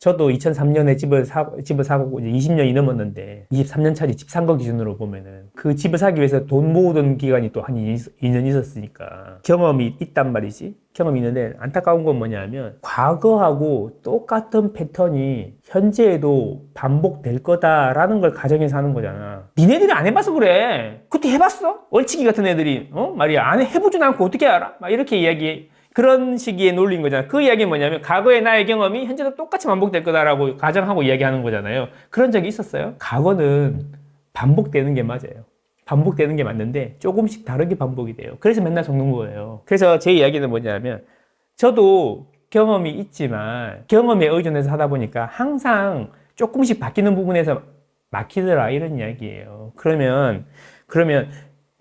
저도 2003년에 집을 사고 이제 20년이 넘었는데 23년 차지 집 산 거 기준으로 보면은 그 집을 사기 위해서 돈 모으던 기간이 또 한 2년 있었으니까 경험이 있단 말이지. 경험이 있는데 안타까운 건 뭐냐면 과거하고 똑같은 패턴이 현재에도 반복될 거다라는 걸 가정해서 하는 거잖아. 니네들이 안 해봐서 그래. 그때 해봤어? 얼치기 같은 애들이 말이야 안 해보진 않고 어떻게 알아? 막 이렇게 이야기해. 그런 시기에 놀린 거잖아. 그 이야기는 뭐냐면 과거의 나의 경험이 현재도 똑같이 반복될 거다라고 가정하고 이야기하는 거잖아요. 그런 적이 있었어요? 과거는 반복되는 게 맞아요. 반복되는 게 맞는데 조금씩 다르게 반복이 돼요. 그래서 맨날 적는 거예요. 그래서 제 이야기는 뭐냐면 저도 경험이 있지만 경험에 의존해서 하다 보니까 항상 조금씩 바뀌는 부분에서 막히더라 이런 이야기예요. 그러면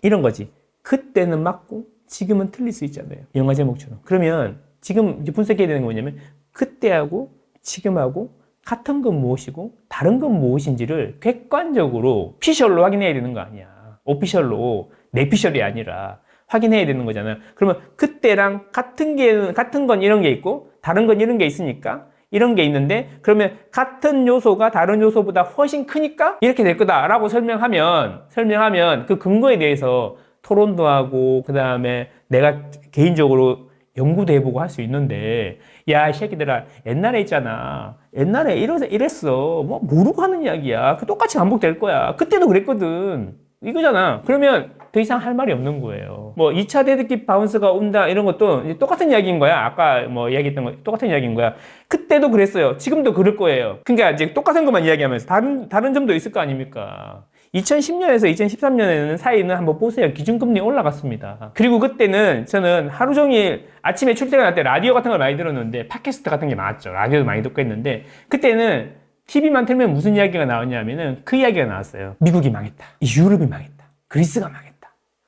이런 거지. 그때는 맞고 지금은 틀릴 수 있잖아요. 영화 제목처럼. 그러면 지금 이제 분석해야 되는 게 뭐냐면 그때하고 지금하고 같은 건 무엇이고 다른 건 무엇인지를 객관적으로 피셜로 확인해야 되는 거 아니야. 오피셜로 내피셜이 아니라 확인해야 되는 거잖아요. 그러면 그때랑 같은 건 이런 게 있고 다른 건 이런 게 있으니까 이런 게 있는데 그러면 같은 요소가 다른 요소보다 훨씬 크니까 이렇게 될 거다라고 설명하면 그 근거에 대해서 토론도 하고 그 다음에 내가 개인적으로 연구도 해보고 할 수 있는데 야, 이 새끼들아 옛날에 있잖아. 옛날에 이랬어. 뭐 모르고 하는 이야기야. 그 똑같이 반복될 거야. 그때도 그랬거든. 이거잖아. 그러면 더 이상 할 말이 없는 거예요. 뭐 2차 데드킷 바운스가 온다 이런 것도 똑같은 이야기인 거야. 아까 뭐 이야기했던 거 똑같은 이야기인 거야. 그때도 그랬어요. 지금도 그럴 거예요. 그러니까 이제 똑같은 것만 이야기하면서 다른 점도 있을 거 아닙니까? 2010년에서 2013년에는 사이는 한번 보세요. 기준금리 올라갔습니다. 그리고 그때는 저는 하루 종일 아침에 출퇴근할 때 라디오 같은 걸 많이 들었는데 팟캐스트 같은 게 많았죠. 라디오도 많이 듣고 했는데 그때는 TV만 틀면 무슨 이야기가 나왔냐면은 그 이야기가 나왔어요. 미국이 망했다. 유럽이 망했다. 그리스가 망했다.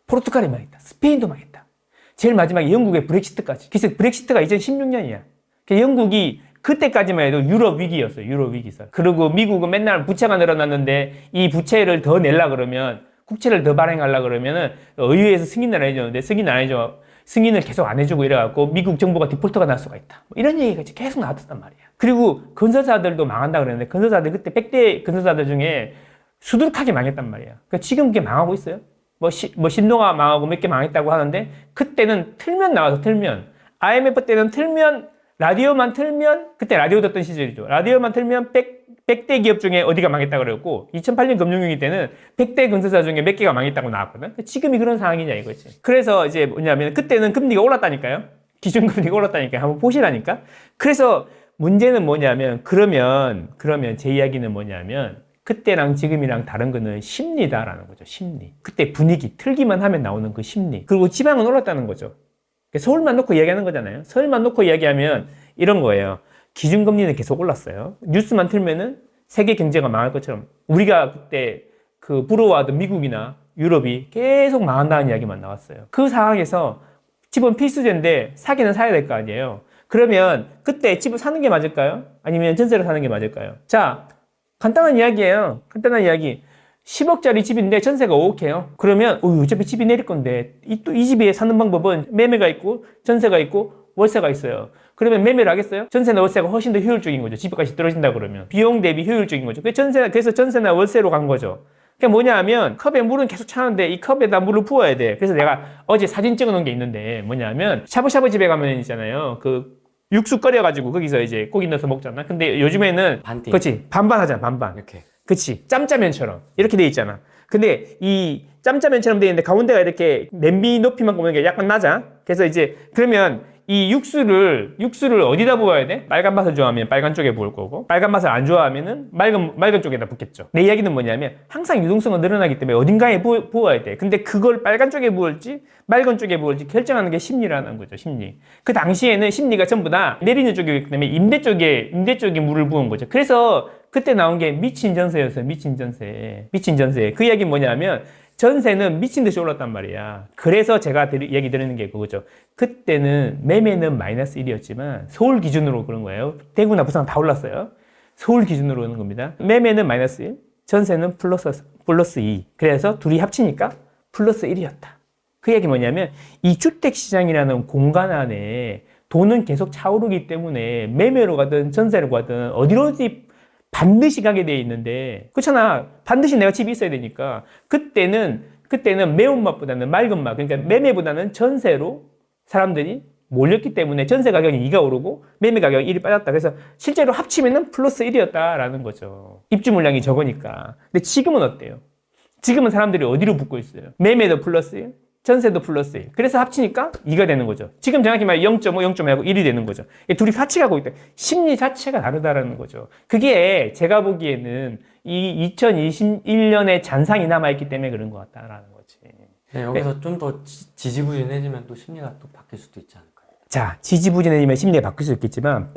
포르투갈이 망했다. 스페인도 망했다. 제일 마지막에 영국의 브렉시트까지. 그래서 브렉시트가 2016년이야. 영국이 그때까지만 해도 유럽 위기였어요. 유럽 위기설. 그리고 미국은 맨날 부채가 늘어났는데 이 부채를 더 내려 그러면 국채를 더 발행하려 그러면은 의회에서 승인을 해줬는데 승인을 계속 안 해주고 이래갖고 미국 정부가 디폴터가 날 수가 있다. 뭐 이런 얘기가 계속 나왔단 말이야. 그리고 건설사들도 망한다 그랬는데 건설사들 그때 100대 건설사들 중에 수두룩하게 망했단 말이야. 그러니까 지금 그게 망하고 있어요. 뭐 신노가 망하고 몇 개 망했다고 하는데 그때는 나와서 IMF 때는 라디오만 틀면 그때 라디오 듣던 시절이죠. 라디오만 틀면 100대 기업 중에 어디가 망했다 그랬고 2008년 금융위기 때는 100대 건설사 중에 몇 개가 망했다고 나왔거든. 지금이 그런 상황이냐 이거지. 그래서 이제 뭐냐면 그때는 금리가 올랐다니까요. 기준금리가 올랐다니까요. 한번 보시라니까. 그래서 문제는 뭐냐면 그러면 제 이야기는 뭐냐면 그때랑 지금이랑 다른 거는 심리다라는 거죠. 심리. 그때 분위기 틀기만 하면 나오는 그 심리. 그리고 지방은 올랐다는 거죠. 서울만 놓고 이야기하는 거잖아요. 서울만 놓고 이야기하면 이런 거예요. 기준금리는 계속 올랐어요. 뉴스만 틀면은 세계 경제가 망할 것처럼 우리가 그때 그 부러워하던 미국이나 유럽이 계속 망한다는 이야기만 나왔어요. 그 상황에서 집은 필수제인데 사기는 사야 될 거 아니에요. 그러면 그때 집을 사는 게 맞을까요? 아니면 전세를 사는 게 맞을까요? 자, 간단한 이야기예요. 간단한 이야기. 10억짜리 집인데 전세가 5억해요. 그러면 어차피 집이 내릴 건데 이 집에 사는 방법은 매매가 있고 전세가 있고 월세가 있어요. 그러면 매매를 하겠어요? 전세나 월세가 훨씬 더 효율적인 거죠. 집값이 떨어진다 그러면 비용 대비 효율적인 거죠. 그래서 전세나 월세로 간 거죠. 그게 뭐냐 하면 컵에 물은 계속 차는데 이 컵에다 물을 부어야 돼. 그래서 내가 어제 사진 찍어 놓은 게 있는데 뭐냐면 샤브샤브 집에 가면 있잖아요. 그 육수 끓여가지고 거기서 이제 고기 넣어서 먹잖아. 근데 요즘에는 반띵. 그렇지 반반 하잖아. 반반. 이렇게. 그치 짬짜면처럼 이렇게 돼 있잖아. 근데 이 짬짜면처럼 돼 있는데 가운데가 이렇게 냄비 높이만큼 오는 게 약간 낮아. 그래서 이제 그러면 이 육수를 어디다 부어야 돼? 빨간 맛을 좋아하면 빨간 쪽에 부을 거고 빨간 맛을 안 좋아하면은 맑은 쪽에다 붓겠죠. 내 이야기는 뭐냐면 항상 유동성은 늘어나기 때문에 어딘가에 부어야 돼. 근데 그걸 빨간 쪽에 부을지 맑은 쪽에 부을지 결정하는 게 심리라는 거죠. 심리. 그 당시에는 심리가 전부 다 내리는 쪽이기 때문에 임대 쪽에 물을 부은 거죠. 그래서 그때 나온 게 미친 전세였어요. 미친 전세. 그 이야기는 뭐냐면 전세는 미친 듯이 올랐단 말이야. 그래서 제가 얘기 드리는 게 그거죠. 그때는 매매는 마이너스 1이었지만 서울 기준으로 그런 거예요. 대구나 부산 다 올랐어요. 서울 기준으로 오는 겁니다. 매매는 마이너스 1, 전세는 플러스 2. 그래서 둘이 합치니까 플러스 1이었다. 그 얘기 뭐냐면 이 주택시장이라는 공간 안에 돈은 계속 차오르기 때문에 매매로 가든 전세로 가든 어디로든지 반드시 가게 돼 있는데, 그렇잖아. 반드시 내가 집이 있어야 되니까. 그때는 매운맛보다는 맑은 맛, 그러니까 매매보다는 전세로 사람들이 몰렸기 때문에 전세 가격이 2가 오르고 매매 가격이 1이 빠졌다. 그래서 실제로 합치면은 플러스 1이었다라는 거죠. 입주 물량이 적으니까. 근데 지금은 어때요? 지금은 사람들이 어디로 붙고 있어요? 매매도 플러스 1, 전세도 플러스 1. 그래서 합치니까 2가 되는 거죠. 지금 정확히 말해 0.5, 0.5하고 1이 되는 거죠. 둘이 같이 가고 있다. 심리 자체가 다르다라는 거죠. 그게 제가 보기에는 이 2021년에 잔상이 남아있기 때문에 그런 것 같다라는 거지. 네, 여기서 좀 더 지지부진해지면 또 심리가 또 바뀔 수도 있지 않을까요? 자, 지지부진해지면 심리가 바뀔 수 있겠지만,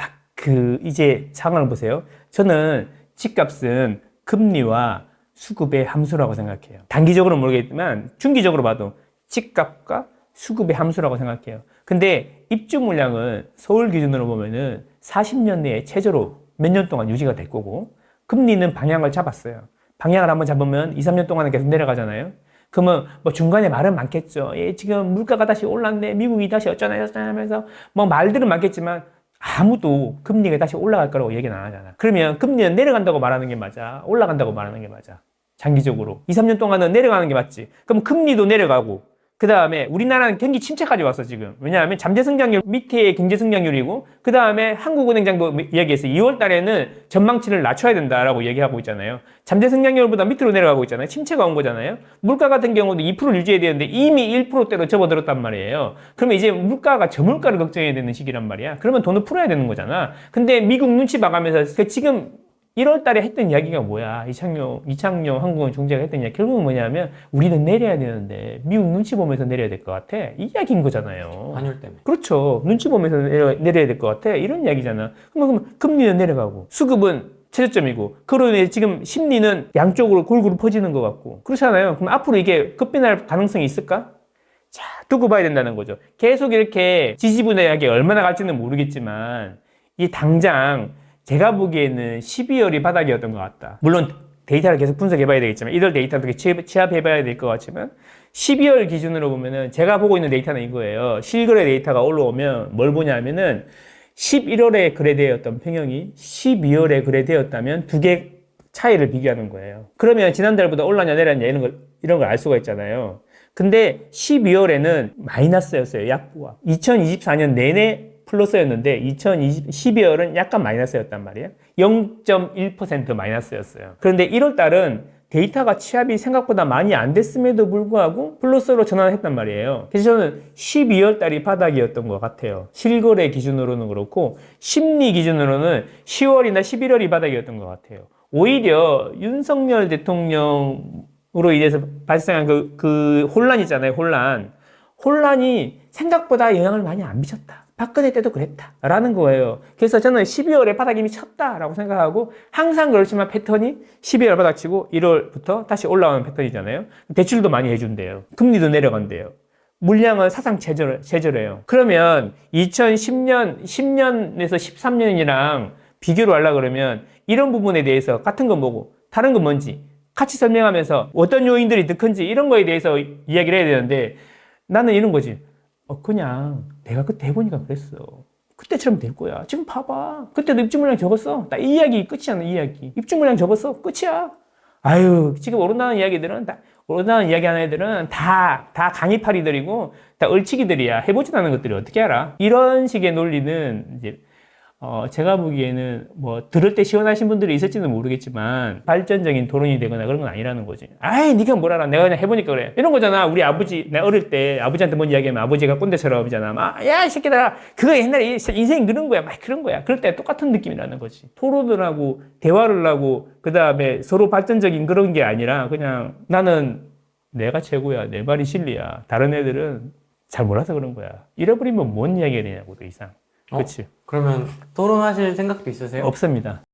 이제 상황을 보세요. 저는 집값은 금리와 수급의 함수라고 생각해요. 단기적으로는 모르겠지만, 중기적으로 봐도 집값과 수급의 함수라고 생각해요. 근데 입주 물량은 서울 기준으로 보면은 40년 내에 최저로 몇 년 동안 유지가 될 거고, 금리는 방향을 잡았어요. 방향을 한번 잡으면 2, 3년 동안은 계속 내려가잖아요. 그러면 뭐 중간에 말은 많겠죠. 예, 지금 물가가 다시 올랐네. 미국이 다시 어쩌나 하면서 뭐 말들은 많겠지만 아무도 금리가 다시 올라갈 거라고 얘기는 안 하잖아. 그러면 금리는 내려간다고 말하는 게 맞아? 올라간다고 말하는 게 맞아? 장기적으로. 2, 3년 동안은 내려가는 게 맞지. 그럼 금리도 내려가고, 그 다음에 우리나라는 경기 침체까지 왔어, 지금. 왜냐하면 잠재 성장률 밑에 경제 성장률이고, 그 다음에 한국은행장도 이야기했어요. 2월 달에는 전망치를 낮춰야 된다라고 얘기하고 있잖아요. 잠재 성장률보다 밑으로 내려가고 있잖아요. 침체가 온 거잖아요. 물가 같은 경우도 2%를 유지해야 되는데 이미 1%대로 접어들었단 말이에요. 그러면 이제 물가가 저물가를 걱정해야 되는 시기란 말이야. 그러면 돈을 풀어야 되는 거잖아. 근데 미국 눈치 봐가면서 지금 1월 달에 했던 이야기가 뭐야? 이창용 한국은 총재가 했던 이야기. 결국은 뭐냐면, 우리는 내려야 되는데, 미국 눈치 보면서 내려야 될 것 같아. 이 이야기인 거잖아요. 환율 때문에. 그렇죠. 눈치 보면서 내려야 될 것 같아. 이런 이야기잖아. 그럼 금리는 내려가고, 수급은 최저점이고, 그로 인해 지금 심리는 양쪽으로 골고루 퍼지는 것 같고. 그렇잖아요. 그럼 앞으로 이게 급변할 가능성이 있을까? 자, 두고 봐야 된다는 거죠. 계속 이렇게 지지부진하게 얼마나 갈지는 모르겠지만, 이 당장, 제가 보기에는 12월이 바닥이었던 것 같다. 물론 데이터를 계속 분석해봐야 되겠지만 1월 데이터도 취합해봐야 될 것 같지만 12월 기준으로 보면은 제가 보고 있는 데이터는 이거예요. 실거래 데이터가 올라오면 뭘 보냐면은 11월에 거래되었던 평형이 12월에 거래되었다면 두 개 차이를 비교하는 거예요. 그러면 지난달보다 올랐냐 내렸냐 이런 걸 알 수가 있잖아요. 근데 12월에는 마이너스였어요. 약보가. 2024년 내내 플러스였는데 12월은 약간 마이너스였단 말이에요. 0.1% 마이너스였어요. 그런데 1월 달은 데이터가 취합이 생각보다 많이 안 됐음에도 불구하고 플러스로 전환했단 말이에요. 그래서 저는 12월 달이 바닥이었던 것 같아요. 실거래 기준으로는 그렇고 심리 기준으로는 10월이나 11월이 바닥이었던 것 같아요. 오히려 윤석열 대통령으로 인해서 발생한 그 혼란 있잖아요. 혼란이 생각보다 영향을 많이 안 미쳤다. 박근혜 때도 그랬다 라는 거예요. 그래서 저는 12월에 바닥이 이미 쳤다라고 생각하고, 항상 그렇지만 패턴이 12월 바닥치고 1월부터 다시 올라오는 패턴이잖아요. 대출도 많이 해준대요. 금리도 내려간대요. 물량은 사상 최저래요. 그러면 2010년에서 13년이랑 비교를 하려고 그러면 이런 부분에 대해서 같은 건 뭐고 다른 건 뭔지 같이 설명하면서 어떤 요인들이 더 큰지 이런 거에 대해서 이야기를 해야 되는데, 나는 이런 거지. 그냥 내가 그때 해보니까 그랬어. 그때처럼 될 거야. 지금 봐봐. 그때도 입주 물량 적었어. 나 이 이야기 끝이잖아, 이 이야기. 입주 물량 적었어. 끝이야. 아유, 지금 오른다는 이야기 하는 애들은 다 강의파리들이고, 다 얼치기들이야. 해보지도 않은 것들이 어떻게 알아? 이런 식의 논리는 이제, 제가 보기에는 뭐 들을 때 시원하신 분들이 있을지는 모르겠지만 발전적인 토론이 되거나 그런 건 아니라는 거지. 아이, 네가 뭘 알아? 내가 그냥 해보니까 그래. 이런 거잖아. 우리 아버지, 내가 어릴 때 아버지한테 뭔 이야기하면 아버지가 꼰대처럼이잖아. 막, 야, 이 새끼들아, 그거 옛날에 인생이 그런 거야. 막 그런 거야. 그럴 때 똑같은 느낌이라는 거지. 토론을 하고 대화를 하고 그 다음에 서로 발전적인 그런 게 아니라 그냥 나는 내가 최고야. 내 말이 진리야. 다른 애들은 잘 몰라서 그런 거야. 잃어버리면 뭔 이야기가 되냐고, 더 이상. 그렇지. 그러면 토론하실 생각도 있으세요? 없습니다.